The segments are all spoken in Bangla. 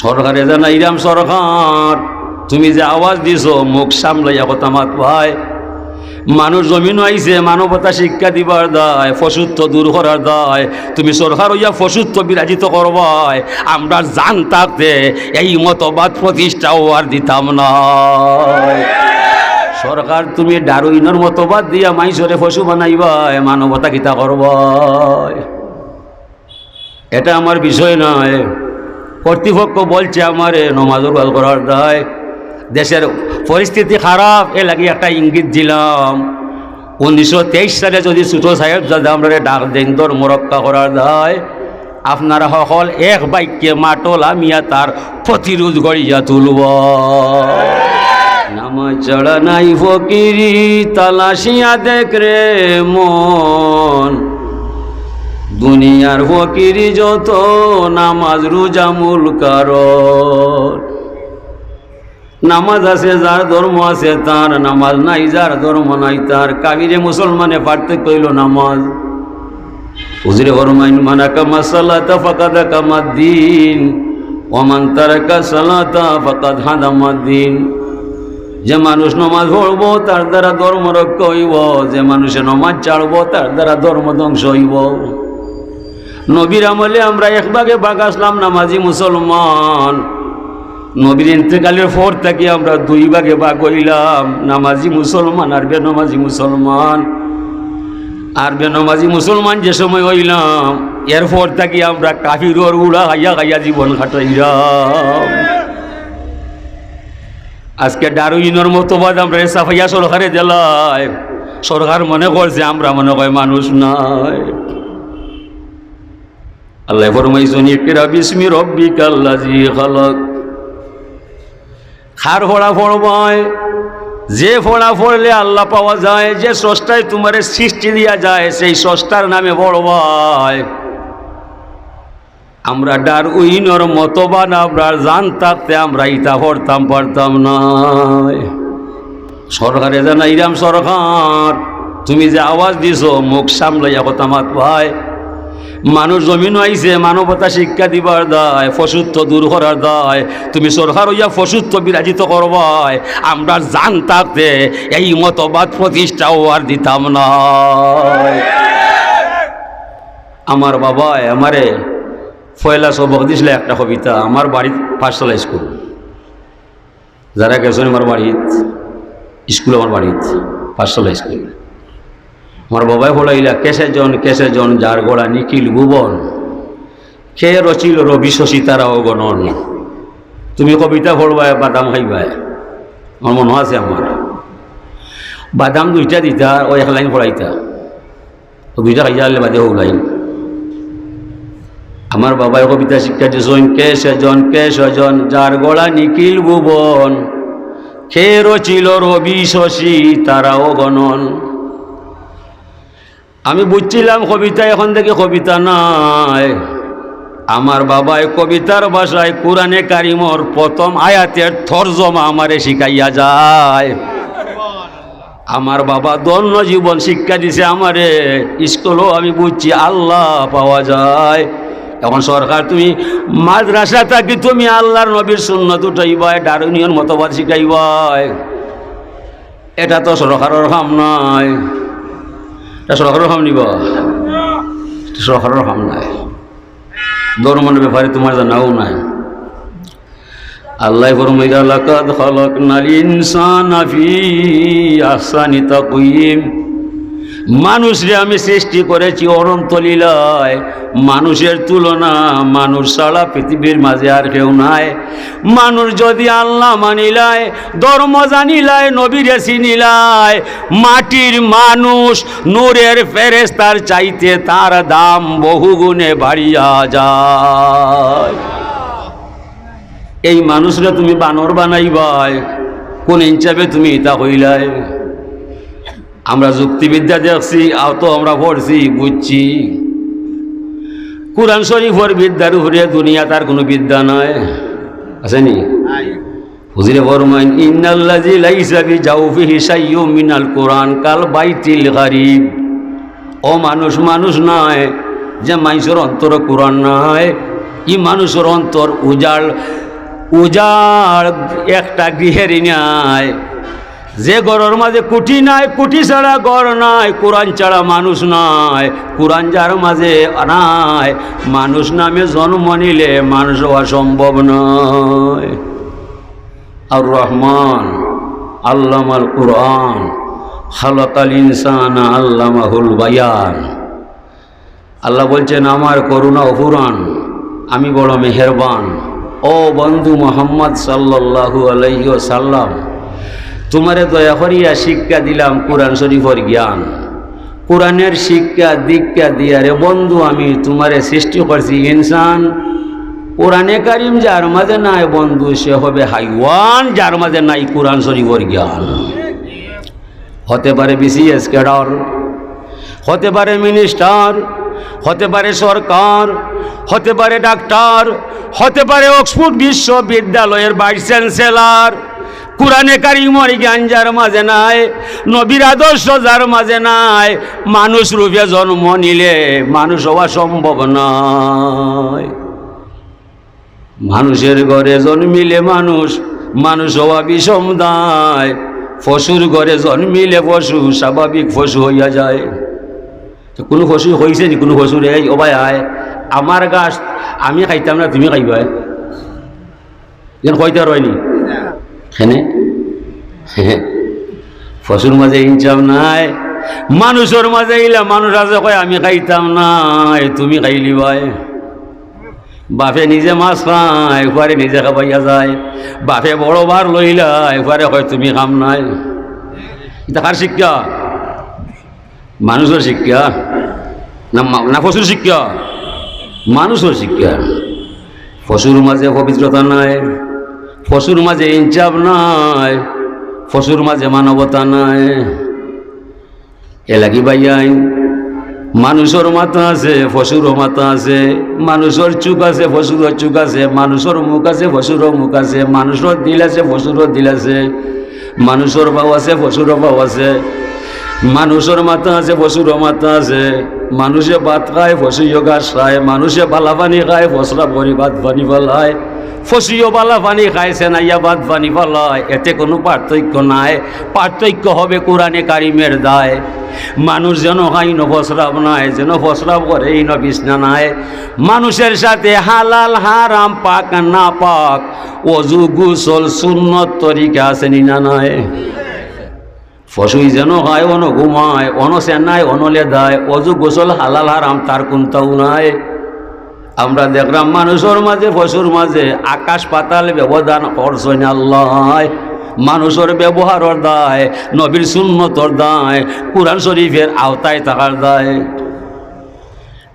সরকারে জানা ইরাম সরকার তুমি যে আওয়াজ দিছো মুখ সামলাইয়া কথা মাত ভাই। মানুষ জমিন আইছে মানবতা শিক্ষা দিবার দায়, ফসুত্ব দূর করার দায়। তুমি সরকার হইয়া ফসুত্ব বিরাজিত করবাই, আমরা জান থাকতে এই মতবাদ প্রতিষ্ঠা আর দিতাম না। সরকার তুমি ডারুইনের মতবাদ দিয়া মাইসরে পশু বানাইবাই, মানবতা কিতা করবাই। এটা আমার বিষয় নয়। কর্তৃপক্ষ বলছে আমারে নমাজ রোজা করার দায়। দেশের পরিস্থিতি খারাপ, এ লাগে একটা ইঙ্গিত দিলাম। 1923 সালে যদি ছোট সাহেব দাদা আমরা ডাক দেন ধর্ম রক্ষা করার দায়, আপনারা সকল এক বাক্যে মাটল আমিয়া তার প্রতিরোধ গড়িয়া তুলব। নামাজ চড়া নাই ফকিরি তালাশিয়া দেখ রে মন, দুনিয়ার ফকিরি যত নামাজ রোজা মূল কারণ। নামাজ আছে যার ধর্ম আছে তার, নামাজ নাই যার ধর্ম নাই তার। কাবিরে মুসলমানে পার্থক্য কইল নামাজ। হুজুরে ফরমাইন মানাকা মাসালাতা ফাকাদ কামাদ্দিন ওয়া মান তারাকা সালাতা ফাকাদ হাদামাদ্দিন। যে মানুষ নমাজ পড়বো তার দ্বারা ধর্ম রক্ষা হইব, যে মানুষে নমাজ ছাড়বো তার দ্বারা ধর্ম ধ্বংস হইব। নবীর আমলে আমরা এক ভাগে ভাগ আসলাম নামাজি মুসলমান। নবীর ইন্তেকালের পর থেকে আমরা দুই ভাগে ভাগ হইলাম, নামাজি মুসলমান আর বেনমাজি মুসলমান। আর বেনমাজি মুসলমান যে সময় হইলাম, এরপর থেকে আমরা কাফির উড়া খাইয়া খাইয়া জীবন কাটাইলাম। আজকে ডারুইনের মতবাদ আমরা সাফাইয়া সরকারে দিলাই, সরকার মনে করছে আমরা মনে হয় মানুষ নাই। আল্লাহ ফরমাইছেন ইকরা বিসমি রাব্বিকাল্লাযী খালাক। খার ফোড়া ফোড়বায়, যে ফোড়া ফোড়লে আল্লাহ পাওয়া যায়, যে স্রষ্টায় তোমার সৃষ্টি দিয়া যায় সেই স্রষ্টার নামে পড়বায়। আমরা ডারউইনের মতবাদ আমরা জান থাকতে আমরা ইটা পড়তাম পারতাম না। সরকারে জানা ইরাম সরকার তুমি যে আওয়াজ দিছো মুখ সামলাইয়া কথা মাত ভাই। মানুষ জমিন আইছে মানবতা শিক্ষা দিবার দায়, ফসুত্ব দূর করার দায়। তুমি সরকার হইয়া ফসুত্ব বিরাজিত করবাই, আমরা জান থাকতে এই মতবাদ প্রতিষ্ঠা আর দিতাম না। আমার বাবা আমারে পয়লা সবক দিছিল একটা কবিতা। আমার বাড়ির পাঠশালা স্কুল, যারা গেছেন আমার বাড়ির স্কুল, আমার বাড়ির পাঠশালা স্কুল। আমার বাবাই পড়াইলা কেসে জন যার গোড়া নিখিল ভুবন, খে রচিল রবি শশী তারা অগণন। তুমি কবিতা পড়বাই বাদাম খাইবাই, আমার মনে আছে। আমার বাদাম দুইটা দিতা, ও এক লাইন পড়াইতা, ও দুইটা খাইয়া হলে বাদে ও লাইন। আমার বাবাই কবিতা শিক্ষা দিয়েছেন কেসে জন যার গোড়া নিখিল ভুবন, খে রচিল রবি শশী তারা অগণন। আমি বুঝছিলাম কবিতা, এখন থেকে কবিতা নাই। আমার বাবাই কবিতার ভাষায় কুরআনে কারিমর প্রথম আয়াতের তরজমা আমারে শিখাইয়া যায়। আমার বাবা ধন্য জীবন শিক্ষা দিছে আমারে। স্কুলও আমি বুঝছি আল্লাহ পাওয়া যায়। এখন সরকার তুমি মাদ্রাসা থাকি তুমি আল্লাহর নবীর সুন্নাত উঠাইবাই, ডারুইনের মতবাদ শিখাইবাই। এটা তো সরকারের কাম নাই, এটা সরকারের কাম নিব, সরকারের কাম নাই। ধর্মের ব্যাপারে তোমার জানাও নাই। আল্লাহ ফরমাইয়া লাকাদ খালাকনাল ইনসানা ফি আহসানি তাকওয়িম। মানুষরে আমি সৃষ্টি করেছি অনন্ত লীলায়। মানুষের তুলনা মানুষ ছাড়া পৃথিবীর মাঝে আর কেউ নাই। মানুষ যদি আল্লাহ মানিলায়, ধর্ম জানিলায়, নবীরে চিনিলায়, মাটির মানুষ নূরের ফেরেশতার চাইতে তার দাম বহু গুণে বাড়িয়া যায়। এই মানুষরা তুমি বানর বানাইবাই, কোন হিসাবে তুমি ইতা হইলাই? আমরা যুক্তিবিদ্যা দেখছি, তো আমরা পড়ছি বুঝছি। কুরআন শরীফের বিদ্যার উপরে দুনিয়া তার কোনো বিদ্যা নয়, আসেনি? হুজুরে ফরমাইন ইন্নাল্লাযী লাইসা বিজাওফিহি শাইয়্যুম মিনাল কুরআন কাল বাইতিল গারিব। ও মানুষ মানুষ নয় যে মানুষের অন্তর কুরআন নয়। ই মানুষের অন্তর উজাড় উজাড় একটা গৃহের নাই, যে ঘরের মাঝে কুটি নাই, কুটি ছাড়া ঘর নাই, কোরআন ছাড়া মানুষ নাই, কোরআন যার মাঝে নাই, মানুষ নামে জন্ম নিলে মানুষ হওয়া সম্ভব নয়। আর রহমান আল্লামাল কুরআন খালাকাল ইনসানা আল্লামাহুল বায়ান। আল্লাহ বলছেন আমার করুণা অফুরান, আমি বড় মেহেরবান। ও বন্ধু মোহাম্মদ সাল্লাল্লাহু আলাইহি ওয়াসাল্লাম, তোমারে দয়া করিয়া শিক্ষা দিলাম কোরআন শরীফের জ্ঞান, কোরআনের শিক্ষা দীক্ষা দিয়া রে বন্ধু আমি তোমারে সৃষ্টি করছি ইনসান। কোরআনে কারিম যার মাঝে নাই বন্ধু সে হবে হাইওয়ান, যার মাঝে নাই কোরআন শরীফের জ্ঞান। হতে পারে বিসিএস ক্যাডার, হতে পারে মিনিস্টার, হতে পারে সরকার, হতে পারে ডাক্তার, হতে পারে অক্সফোর্ড বিশ্ববিদ্যালয়ের ভাইস চ্যান্সেলর। কোরআনে কারিমের জ্ঞান যার মাঝে নাই, নবীর আদর্শ যার মাঝে নাই, মানুষ রূপে জন্ম নিলে মানুষ হওয়া সম্ভব নয়। মানুষের ঘরে জন্মিলে মানুষ, মানুষ হওয়া বিষম দায়। পশুর ঘরে জন্মিলে পশু স্বাভাবিক পশু হইয়া যায়। কোনো পশু হয়েছে নি? কোনো পশুর এই ও ভাই আয় আমার গাছ আমি খাইতাম না তুমি খাইবা, যেন কইতে রয়নি হেনে পশুর মাঝে ইনসাফ নাই, মানুষের মাঝে ইলা মানুষ আছে কয় আমি খাইতাম নাই তুমি খাইলি ভাই। বাপে নিজে মাছ খায় একবারে নিজে খাবাইয়া যায়, বাপে বড় বার লইলা একবারে কয় তুমি খাম নাই। এটা কার শিক্ষা? মানুষের শিক্ষা না পশুর শিক্ষা? মানুষের শিক্ষা। পশুর মাঝে পবিত্রতা নাই, পশুর মাঝে ইনসাফ নাই, পশুর মাঝে মানবতা নাই। এ লাগি ভাইয়াই মানুষের মাথা আছে পশুরও মাথা আছে, মানুষের চুক আছে পশুরও চুক আছে, মানুষের মুখ আছে পশুরও মুখ আছে, মানুষের দিল আছে পশুরও দিল আছে, মানুষের পাও আছে পশুরও পাও আছে, মানুষের মাথা আছে পশুরও মাথা আছে। মানুষে ভাত খায় পশুও ঘাস খায়, মানুষে বালা পানি খায় ফসরা ভরি ভাত পানি ফেলায়, ফসিও বালা পানি খাইছে না ইয়া ভাত পানি ফেলায়। এতে কোনো পার্থক্য নাই, পার্থক্য হবে কোরআনে কারিমের দায়। মানুষ যেন হাইন ফসরাব নাই, যেন ফসরাব করে ইন বিছনা নাই। মানুষের সাথে হালাল হারাম পাক না পাক ওযু গোসল সুন্নত তরিকা আছে নি না নাই? ফসুই যেন হয় অন ঘুমায়, অন সেনায় অনলে দায়, অজু গোসল হালাল হারাম তার কোনটাও নাই। আমরা দেখলাম মানুষের মাঝে পশুর মাঝে আকাশ পাতাল ব্যবধান করছেন আল্লাহ। মানুষের ব্যবহারের দায়, নবীর সুন্নতর দায়, কুরআন শরীফের আওতায় থাকার দায়।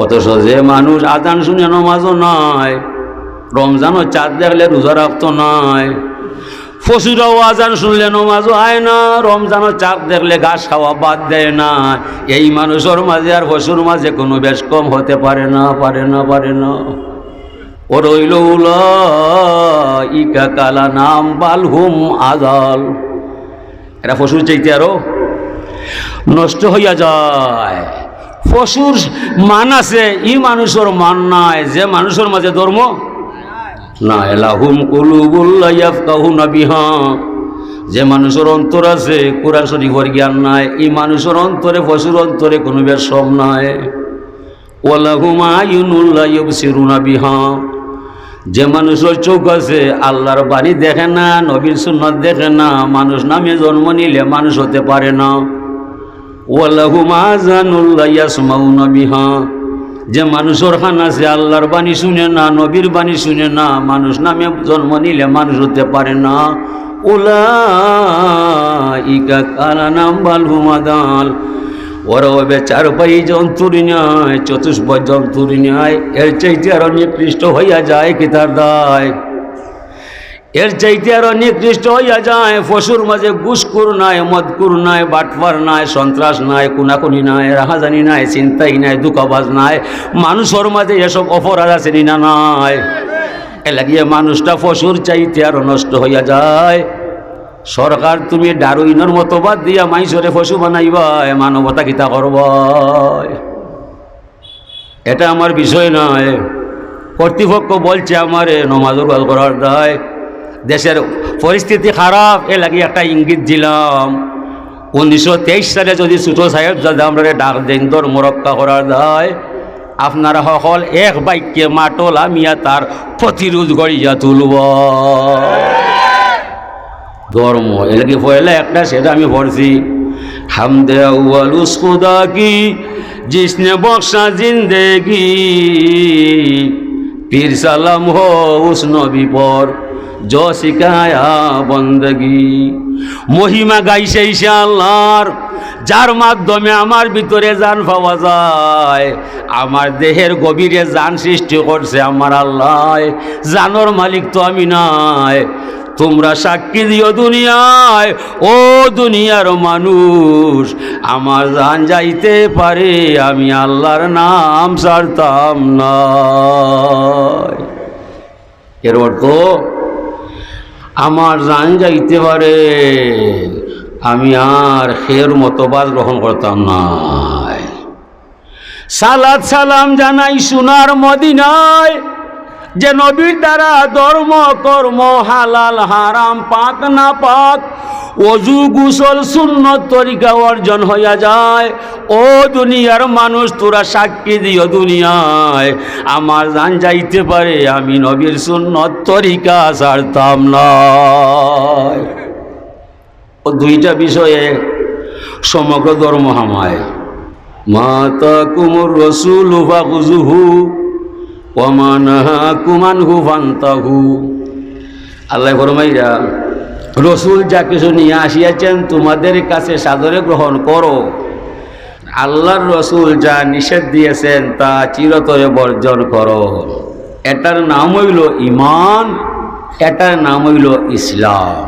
অথচ যে মানুষ আজান শুনে নমাজও নাই, রমজানও চাঁদ দেখলে রোজা রাখতো নাই, ফসুরাও আজান শুনলে নমাজও হয় না, রমজানও চাঁদ দেখলে ঘাস খাওয়া বাদ দেয় না। এই মানুষের মাঝে আর পশুর মাঝে কোনো বেশ কম হতে পারে না, পারে না, পারে না। ও রইল উলাইকা কালা নাম বালহুম আদাল। এরা পশুর চাইতে আরো নষ্ট হইয়া যায়। পশুর মান আছে, ই মানুষের মান নাই, যে মানুষের মাঝে ধর্ম না। লাহুম কুলুবুল লা ইয়াফকাহুনা বিহা, যে মানুষের অন্তর আছে কুরআন শরীফের জ্ঞান নাই, এই মানুষের অন্তরে পশুর অন্তরে কোনো বেশম নাই। ওয়ালাহুম আয়ুনুল লা ইউবসিরুনা বিহা, যে মানুষের চোখ আছে আল্লাহর বাণী দেখে না, নবীর সুন্নাত দেখে না, মানুষ নামে জন্ম নিলে মানুষ হতে পারে না। ওয়ালাহুম আযানুল লা ইয়াসমাউনা বিহা, যে মানুষের খান আছে আল্লাহর বাণী শুনে না, নবীর বাণী শুনে না, মানুষ নামে জন্ম নিলে মানুষ হতে পারে না। উলাইকা কালা নাম বালহুম আদাল, ওরা হবে চার পাই জন্তুর ন্যায়, চতুষ্পদ জন্তুর ন্যায়। এর চাইতে আরো নিকৃষ্ট হইয়া যায় কি তার দায়? এর চাইতে আরো নিকৃষ্ট হইয়া যায়। পশুর মাঝে ঘুষখোর নাই, মদখোর নাই, বাটপার নাই, সন্ত্রাস নাই, কুনাকুনি নাই, রাহাজানি নাই, চিন্তাই নাই, দুঃখবাজ নাই। মানুষের মাঝে এসব অপরাধ আছে না নাই? এ লাগিয়ে মানুষটা পশুর চাইতে আরো নষ্ট হইয়া যায়। সরকার তুমি ডারুইনের মতবাদ দিয়া মাইসরে পশু বানাইবাই, মানবতা কিতা করবাই? এটা আমার বিষয় নয়। কর্তৃপক্ষ বলছে আমারে নমাজ রোজা করার দায়, দেশের পরিস্থিতি খারাপ, এ লাগি একটা ইঙ্গিত দিলাম 1923 সালে যদি ছোটো সাহেব যদি আমরা ডাক দেন ধর্ম রক্ষা করার দায়, আপনারা সকল এক বাক্যে মাটল আমিয়া তার প্রতিরোধ গড়িয়া তুলব। ধর্ম এলাকি পয়লা একটা সেটা আমি পড়ছি, হামদে আউয়াল উস খুদা কি জিসনে বক্সা জিন্দেগি, পীর সালাম হো উস নবী পর जो শিখায়া বন্দগি। মহিমা গাইছে ইসে আল্লাহর, যার মাধ্যমে আমার ভিতরে জান পাওয়া যায়, আমার দেহের গভীরে জান সৃষ্টি করছে আমার আল্লাহ, জানোর মালিক তো আমি নাই। তোমরা সাক্ষী দিও দুনিয়ায়, ও দুনিয়ার মানুষ, আমার জান যাইতে পারে আমি আল্লাহর নাম ছাড়তাম না। এর অর্থ আমার জান যাইতে পারে আমি আর খের মতবাদ গ্রহণ করতাম না। সালাত সালাম জানাই সোনার মদিনায়, যে নবীর দ্বারা ধর্ম কর্ম হালাল হারাম পাক না পাক ওযু গোসল সুন্নত তরিকা অর্জন হইয়া যায়। ও দুনিয়ার মানুষ, তোরা সাক্ষী দিও দুনিয়ায়, আমার জান যাইতে পারে আমি নবীর সুন্নত তরিকা ছাড়তাম না। ও দুইটা বিষয়ে সমগ্র ধর্ম হামায়। মাতা কুমুর রসুল ফাখুযুহু ওয়া মা নাহাকুম আনহু ফান্তাহু। আল্লাহ ফরমাইয়া, রসুল যা কিছু নিয়ে আসিয়াছেন তোমাদের কাছে সাদরে গ্রহণ করো, আল্লাহর রসুল যা নিষেধ দিয়েছেন তা চিরতরে বর্জন করো। এটার নাম হইল ঈমান, এটার নাম হইল ইসলাম।